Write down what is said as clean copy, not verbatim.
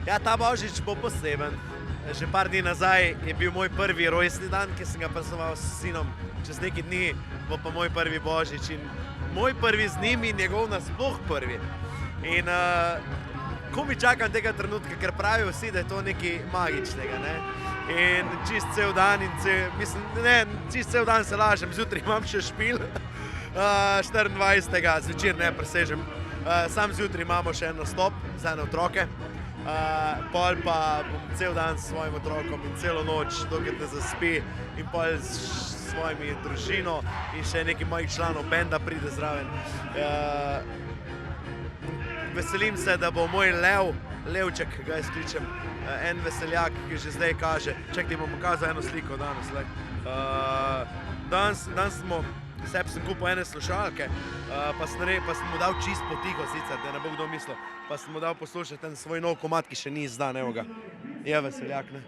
Ja, ta božič bo poseben. Že par dni nazaj je bil moj prvi rojstni dan, ki sem ga praznoval s sinom. Čez nekaj dni bo pa moj prvi božič in moj prvi z njim in njegov nasploh prvi. In komaj čakam tega trenutka, ker pravijo vsi, da je to nekaj magičnega, ne. In čist cel dan čist cel dan se lažem, zjutraj imam še špil, 24. zvečer ne presežem. Sam zjutraj imamo še en nastop za ene otroke. Pol pa bom cel dan s svojim otrokom in celo noč, dokler ne zaspi, in pol s svojimi družino in še nekaj mojih članov benda pride zraven. Veselim se, da bo moj Levček, ga jaz kličem, en veseljak, ki že zdaj kaže. Čak ti bom pokazal eno sliko danes. Danes smo, sebi sem kupil ene slušalke, pa sem mu dal čist potiho sicer, da ne bo kdo mislil, pa sem mu dal poslušati en svoj nov komad, ki še ni izdan, evo ga. Je veseljak, ne.